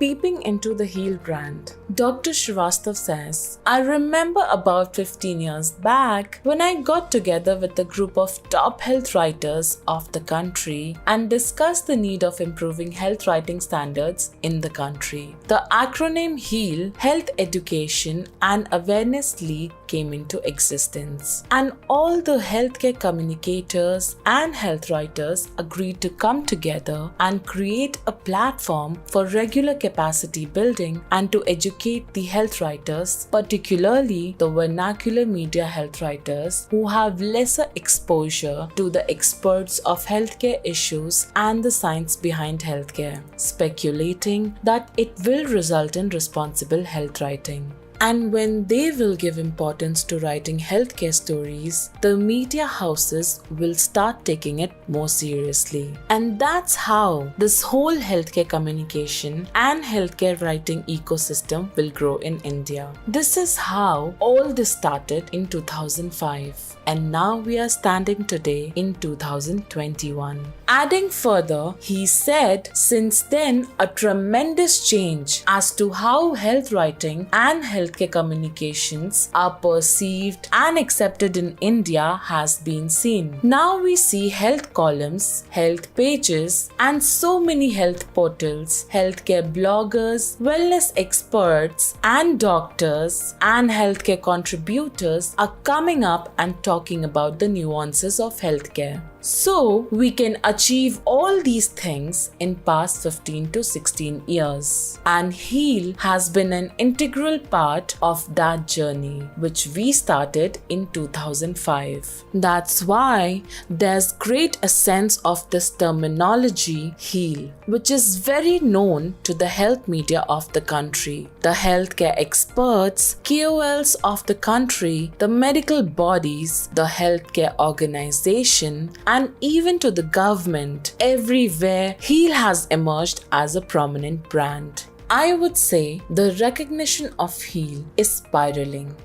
peeping into the HEAL brand. Dr. Srivastav says, I remember about 15 years back when I got together with a group of top health writers of the country and discussed the need of improving health writing standards in the country. The acronym HEAL, Health Education and Awareness League, came into existence, and all the healthcare communicators and health writers agreed to come together and create a platform for regular capacity building and to educate the health writers, particularly the vernacular media health writers who have lesser exposure to the experts of healthcare issues and the science behind healthcare, speculating that it will result in responsible health writing. And when they will give importance to writing healthcare stories, the media houses will start taking it more seriously. And that's how this whole healthcare communication and healthcare writing ecosystem will grow in India. This is how all this started in 2005. And now we are standing today in 2021. Adding further, he said since then a tremendous change as to how health writing and healthcare communications are perceived and accepted in India has been seen. Now we see health columns, health pages, and so many health portals, healthcare bloggers, wellness experts, and doctors and healthcare contributors are coming up and talking about the nuances of healthcare. So we can achieve all these things in past 15 to 16 years. And HEAL has been an integral part of that journey, which we started in 2005. That's why there's great a sense of this terminology HEAL, which is very known to the health media of the country, the healthcare experts, KOLs of the country, the medical bodies, the healthcare organization, and even to the government. Everywhere, HEAL has emerged as a prominent brand. I would say the recognition of HEAL is spiraling.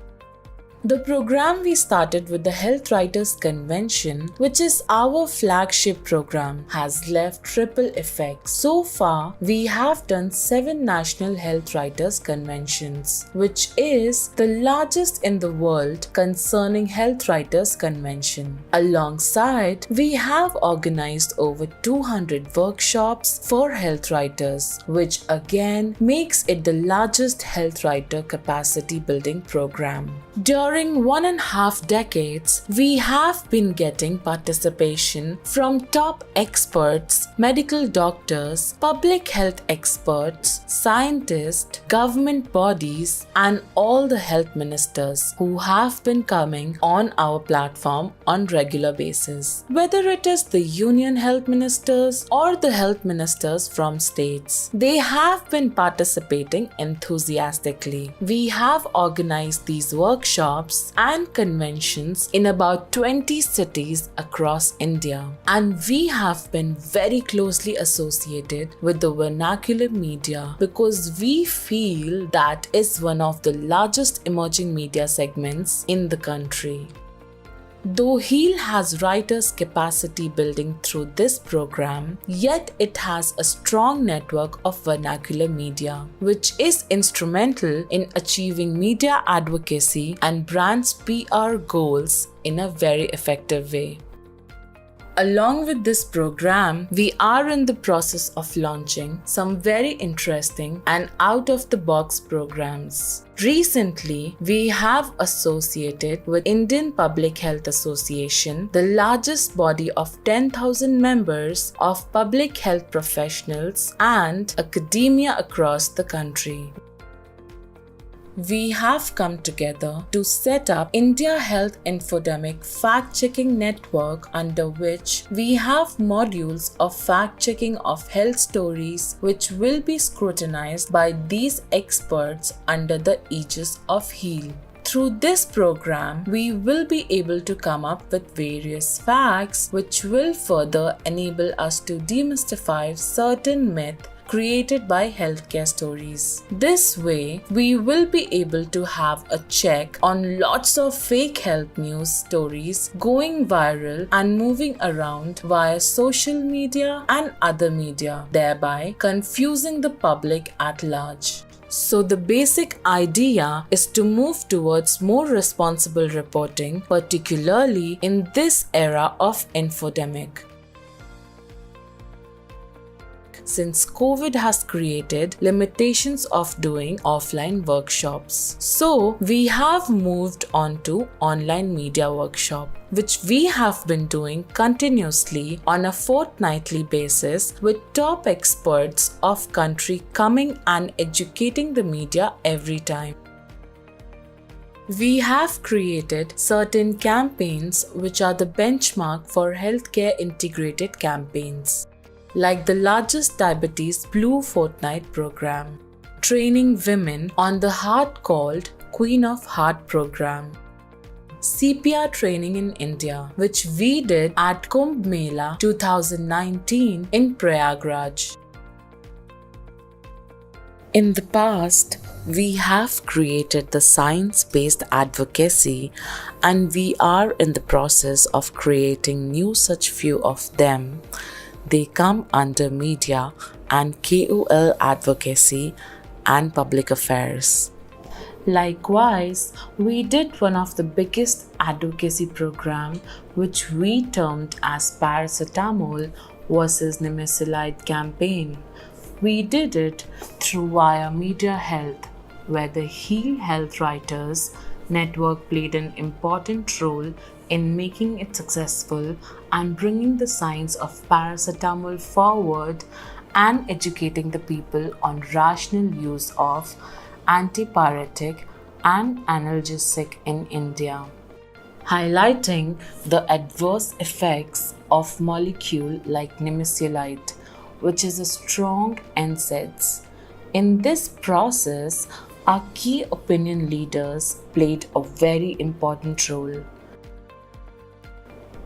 The program we started with the Health Writers Convention, which is our flagship program, has left ripple effects. So far, we have done 7 National Health Writers Conventions, which is the largest in the world concerning Health Writers Convention. Alongside, we have organized over 200 workshops for health writers, which again makes it the largest health writer capacity building program. During 1.5 decades, we have been getting participation from top experts, medical doctors, public health experts, scientists, government bodies, and all the health ministers who have been coming on our platform on regular basis. Whether it is the union health ministers or the health ministers from states, they have been participating enthusiastically. We have organized these workshops and conventions in about 20 cities across India, and we have been very closely associated with the vernacular media because we feel that is one of the largest emerging media segments in the country. Though HEAL has writers' capacity building through this program, yet it has a strong network of vernacular media, which is instrumental in achieving media advocacy and brands' PR goals in a very effective way. Along with this program, we are in the process of launching some very interesting and out-of-the-box programs. Recently, we have associated with Indian Public Health Association, the largest body of 10,000 members of public health professionals and academia across the country. We have come together to set up India Health Infodemic Fact-Checking Network, under which we have modules of fact-checking of health stories which will be scrutinized by these experts under the aegis of HEAL. Through this program, we will be able to come up with various facts which will further enable us to demystify certain myths created by healthcare stories. This way, we will be able to have a check on lots of fake health news stories going viral and moving around via social media and other media, thereby confusing the public at large. So the basic idea is to move towards more responsible reporting, particularly in this era of infodemic. Since COVID has created limitations of doing offline workshops. So we have moved on to online media workshop, which we have been doing continuously on a fortnightly basis with top experts of country coming and educating the media every time. We have created certain campaigns which are the benchmark for healthcare integrated campaigns, like the largest diabetes blue fortnight program, training women on the heart called Queen of Heart program, CPR training in India, which we did at Kumbh Mela 2019 in Prayagraj. In the past, we have created the science-based advocacy, and we are in the process of creating new such few of them. They come under media and KOL advocacy and public affairs. Likewise, we did one of the biggest advocacy program which we termed as paracetamol versus nimesulide campaign. We did it through via Media Health, where the Heal Health Writers network played an important role in making it successful and bringing the science of paracetamol forward and educating the people on rational use of antipyretic and analgesic in India, highlighting the adverse effects of molecule like nimesulide, which is a strong NSAIDs. In this process, our key opinion leaders played a very important role.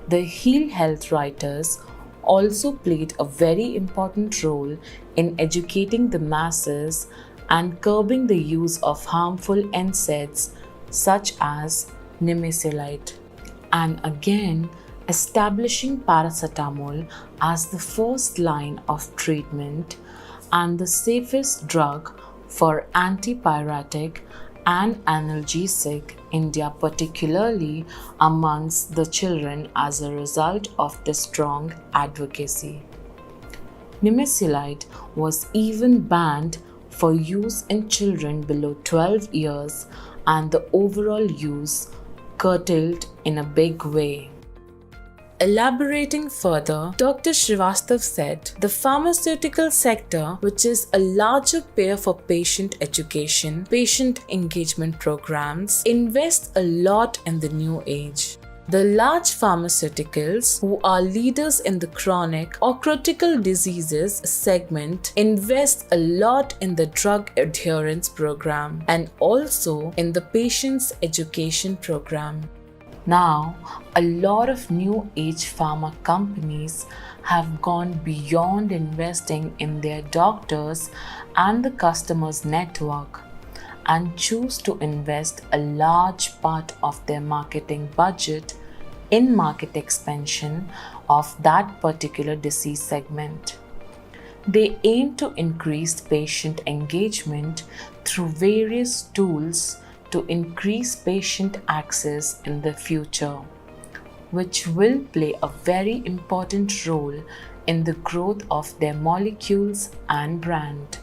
The Heal Health writers also played a very important role in educating the masses and curbing the use of harmful NSAIDs such as nimesulide, and again establishing paracetamol as the first line of treatment and the safest drug for antipyretic and analgesic India, particularly amongst the children as a result of the strong advocacy. Nimesulide was even banned for use in children below 12 years, and the overall use curtailed in a big way. Elaborating further, Dr. Srivastav said, the pharmaceutical sector, which is a larger payer for patient education, patient engagement programs, invests a lot in the new age. The large pharmaceuticals, who are leaders in the chronic or critical diseases segment, invest a lot in the drug adherence program and also in the patient's education program. Now, a lot of new age pharma companies have gone beyond investing in their doctors and the customers' network and choose to invest a large part of their marketing budget in market expansion of that particular disease segment. They aim to increase patient engagement through various tools to increase patient access in the future, which will play a very important role in the growth of their molecules and brand.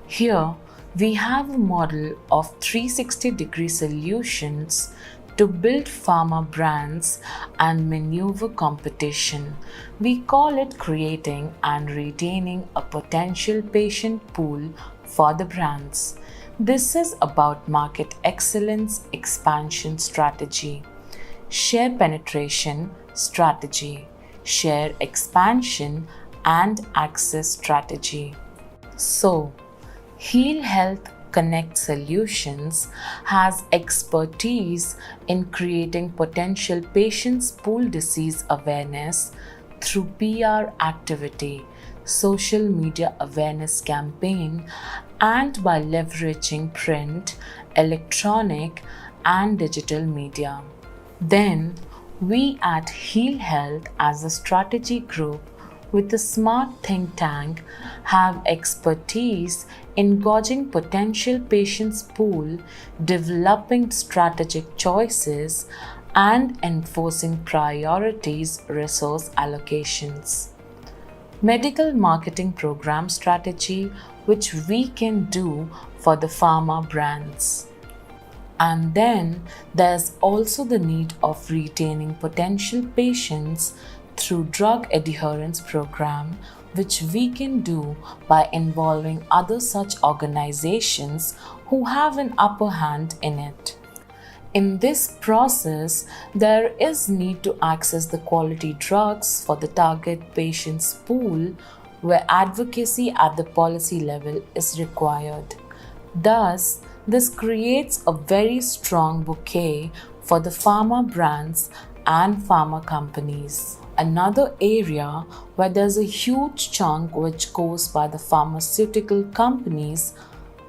Here, we have a model of 360-degree solutions to build pharma brands and maneuver competition. We call it creating and retaining a potential patient pool for the brands. This is about market excellence expansion strategy, share penetration strategy, share expansion and access strategy. So, Heal Health Connect Solutions has expertise in creating potential patients' pool disease awareness through PR activity social media awareness campaign, and by leveraging print, electronic, and digital media. Then, we at Heal Health as a strategy group with a smart think tank have expertise in gauging potential patients' pool, developing strategic choices, and enforcing priorities resource allocations. Medical marketing program strategy, which we can do for the pharma brands. And then there's also the need of retaining potential patients through drug adherence program, which we can do by involving other such organizations who have an upper hand in it. In this process, there is need to access the quality drugs for the target patients pool where advocacy at the policy level is required. Thus, this creates a very strong bouquet for the pharma brands and pharma companies. Another area where there's a huge chunk which goes by the pharmaceutical companies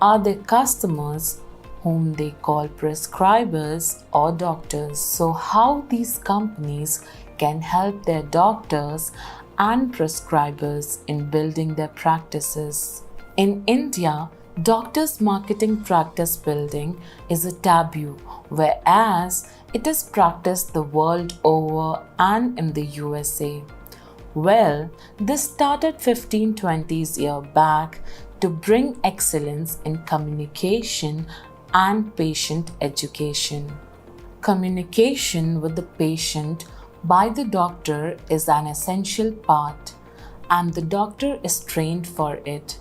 are their customers, whom they call prescribers or doctors. So, how these companies can help their doctors and prescribers in building their practices. In India, doctors' marketing practice building is a taboo, whereas it is practiced the world over and in the USA. Well, this started 15-20 years back to bring excellence in communication and patient education. Communication with the patient by the doctor is an essential part, and the doctor is trained for it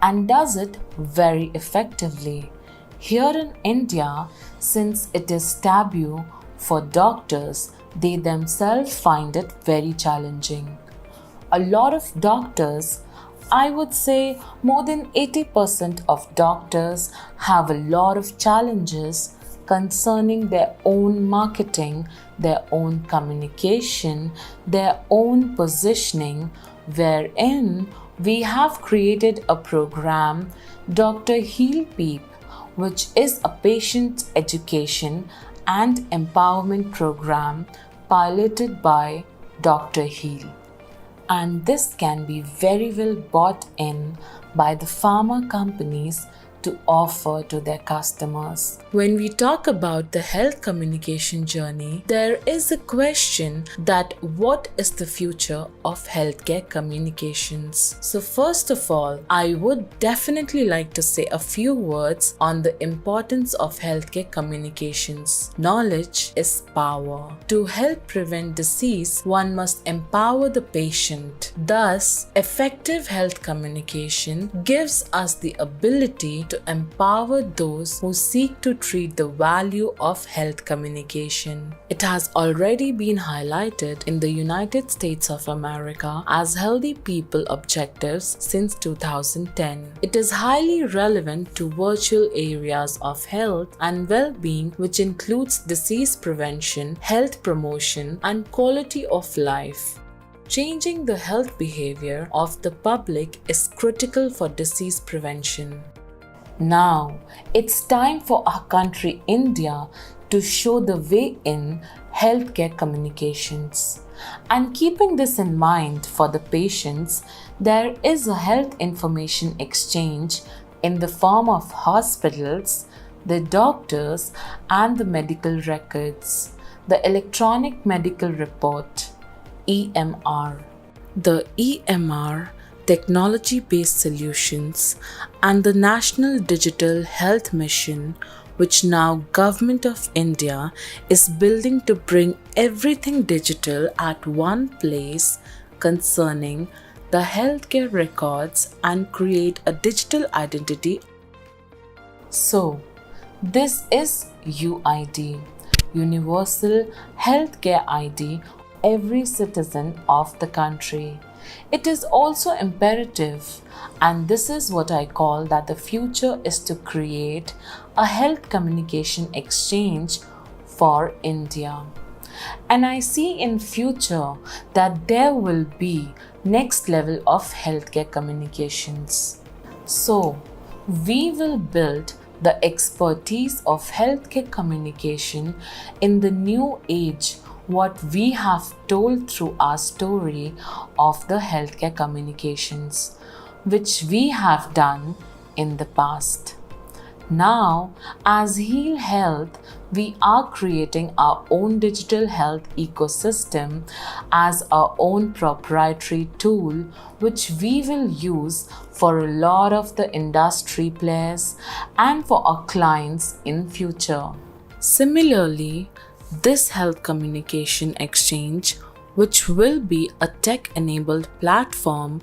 and does it very effectively. Here in India, since it is taboo for doctors, they themselves find it very challenging. A lot of doctors, I would say more than 80% of doctors, have a lot of challenges concerning their own marketing, their own communication, their own positioning, wherein we have created a program, Dr. Heal Peep, which is a patient education and empowerment program piloted by Dr. Heal. And this can be very well bought in by the pharma companies to offer to their customers. When we talk about the health communication journey, there is a question that what is the future of healthcare communications? So first of all, I would definitely like to say a few words on the importance of healthcare communications. Knowledge is power. To help prevent disease, one must empower the patient. Thus, effective health communication gives us the ability to empower those who seek to treat the value of health communication. It has already been highlighted in the United States of America as Healthy People Objectives since 2010. It is highly relevant to virtual areas of health and well-being, which includes disease prevention, health promotion, and quality of life. Changing the health behavior of the public is critical for disease prevention. Now, it's time for our country, India, to show the way in healthcare communications. And keeping this in mind for the patients, there is a health information exchange in the form of hospitals, the doctors, and the medical records, the electronic medical report, EMR. The EMR, technology-based solutions, and the National Digital Health Mission, which now Government of India is building to bring everything digital at one place concerning the healthcare records and create a digital identity. So, this is UID, Universal Healthcare ID, every citizen of the country. It is also imperative, and this is what I call that the future is to create a health communication exchange for India. And I see in future that there will be next level of healthcare communications. So, we will build the expertise of healthcare communication in the new age, what we have told through our story of the healthcare communications, which we have done in the past. Now, as Heal Health, we are creating our own digital health ecosystem as our own proprietary tool, which we will use for a lot of the industry players and for our clients in future. Similarly, this health communication exchange, which will be a tech-enabled platform,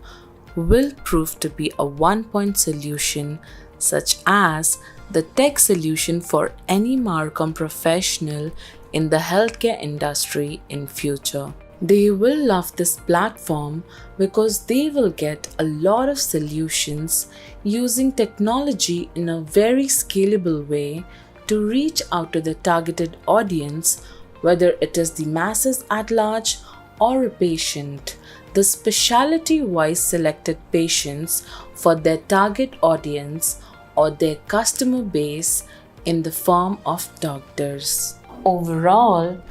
will prove to be a one-point solution, such as the tech solution for any Marcom professional in the healthcare industry in future. They will love this platform because they will get a lot of solutions using technology in a very scalable way to reach out to the targeted audience, whether it is the masses at large or a patient. The specialty-wise selected patients for their target audience or their customer base in the form of doctors. Overall,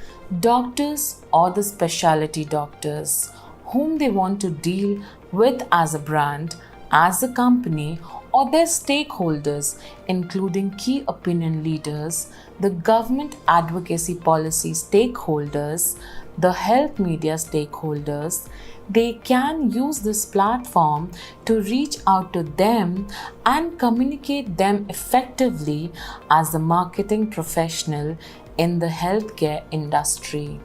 doctors or the specialty doctors whom they want to deal with as a brand, as a company, or their stakeholders, including key opinion leaders, the government advocacy policy stakeholders, the health media stakeholders, they can use this platform to reach out to them and communicate them effectively as a marketing professional in the healthcare industry.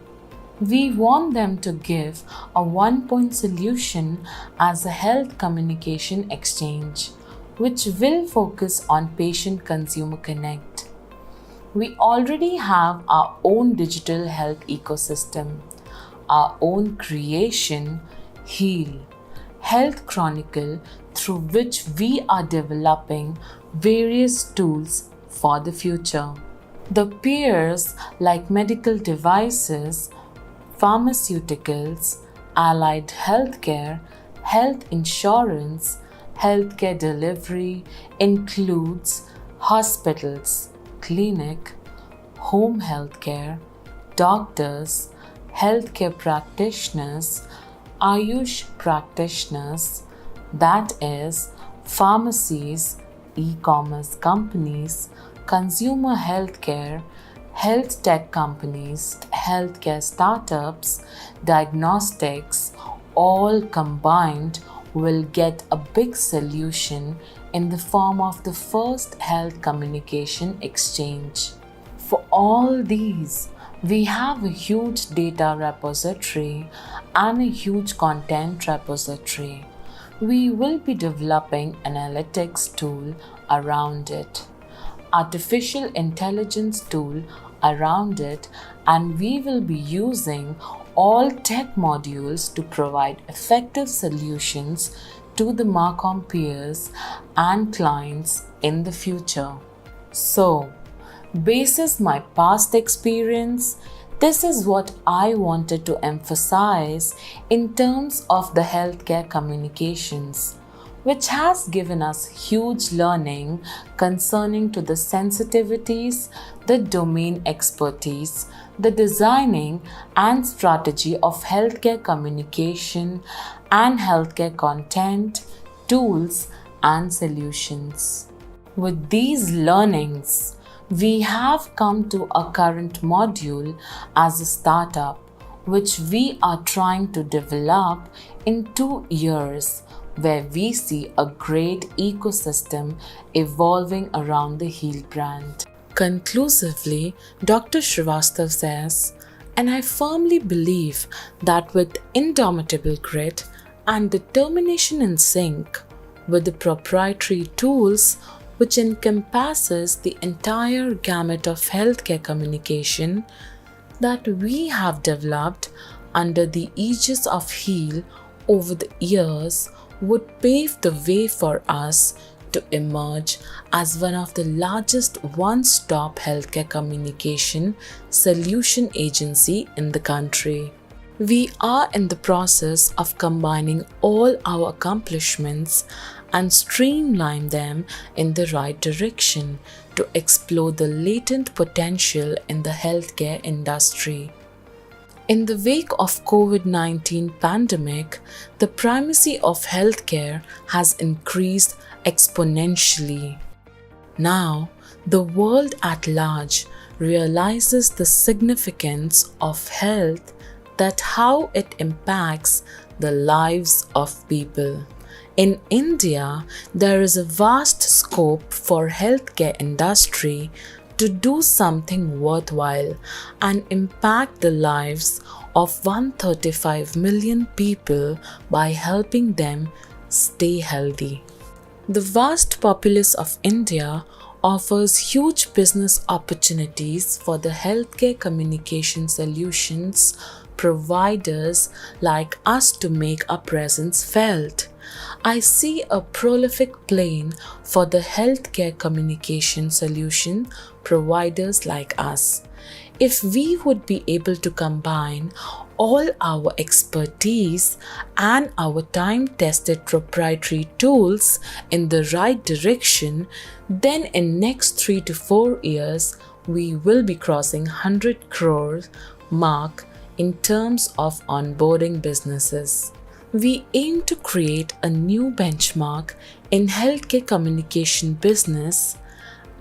We want them to give a one-point solution as a health communication exchange, which will focus on patient-consumer connect. We already have our own digital health ecosystem, our own creation, Heal Health Chronicle, through which we are developing various tools for the future. The peers like medical devices, pharmaceuticals, allied healthcare, health insurance, healthcare delivery includes hospitals, clinic, home healthcare, doctors, healthcare practitioners, Ayush practitioners, that is, pharmacies, e-commerce companies, consumer healthcare, health tech companies, healthcare startups, diagnostics, all combined will get a big solution in the form of the first health communication exchange. For all these, we have a huge data repository and a huge content repository. We will be developing analytics tool around it, artificial intelligence tool around it, and we will be using all tech modules to provide effective solutions to the Marcom peers and clients in the future. So, basis my past experience, this is what I wanted to emphasize in terms of the healthcare communications, which has given us huge learning concerning to the sensitivities, the domain expertise, the designing and strategy of healthcare communication and healthcare content, tools and solutions. With these learnings, we have come to a current module as a startup, which we are trying to develop in 2 years, where we see a great ecosystem evolving around the Heal brand. Conclusively, Dr. Srivastav says, and I firmly believe that with indomitable grit and determination in sync with the proprietary tools which encompasses the entire gamut of healthcare communication that we have developed under the aegis of Heal over the years would pave the way for us to emerge as one of the largest one-stop healthcare communication solution agency in the country. We are in the process of combining all our accomplishments and streamline them in the right direction to explore the latent potential in the healthcare industry. In the wake of COVID-19 pandemic, the primacy of healthcare has increased exponentially. Now, the world at large realizes the significance of health, that how it impacts the lives of people. In India, there is a vast scope for healthcare industry to do something worthwhile and impact the lives of 135 million people by helping them stay healthy. The vast populace of India offers huge business opportunities for the healthcare communication solutions providers like us to make our presence felt. I see a prolific plane for the healthcare communication solution providers like us. If we would be able to combine all our expertise and our time-tested proprietary tools in the right direction, then in next 3 to 4 years, we will be crossing 100 crore mark in terms of onboarding businesses. We aim to create a new benchmark in healthcare communication business,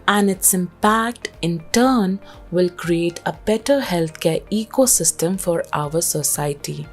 and its impact in turn will create a better healthcare ecosystem for our society.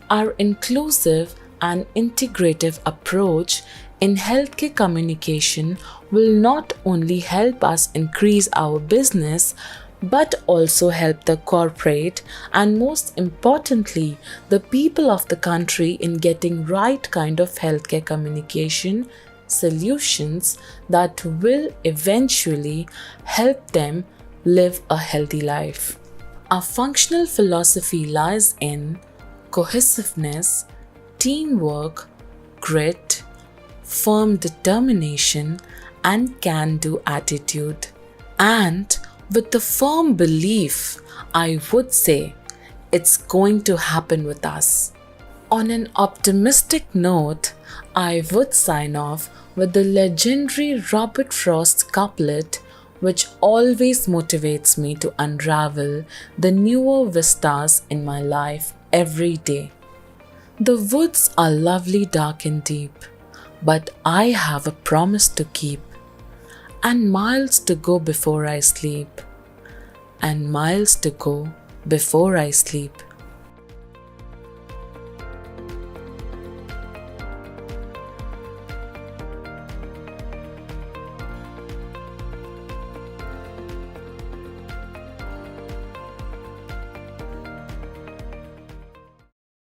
Our inclusive and integrative approach in healthcare communication will not only help us increase our business, but also help the corporate and most importantly, the people of the country in getting right kind of healthcare communication solutions that will eventually help them live a healthy life. Our functional philosophy lies in cohesiveness, teamwork, grit, firm determination, and can-do attitude. And with the firm belief, I would say it's going to happen with us. On an optimistic note, I would sign off with the legendary Robert Frost's couplet, which always motivates me to unravel the newer vistas in my life every day. The woods are lovely, dark and deep, but I have a promise to keep, and miles to go before I sleep, and miles to go before I sleep.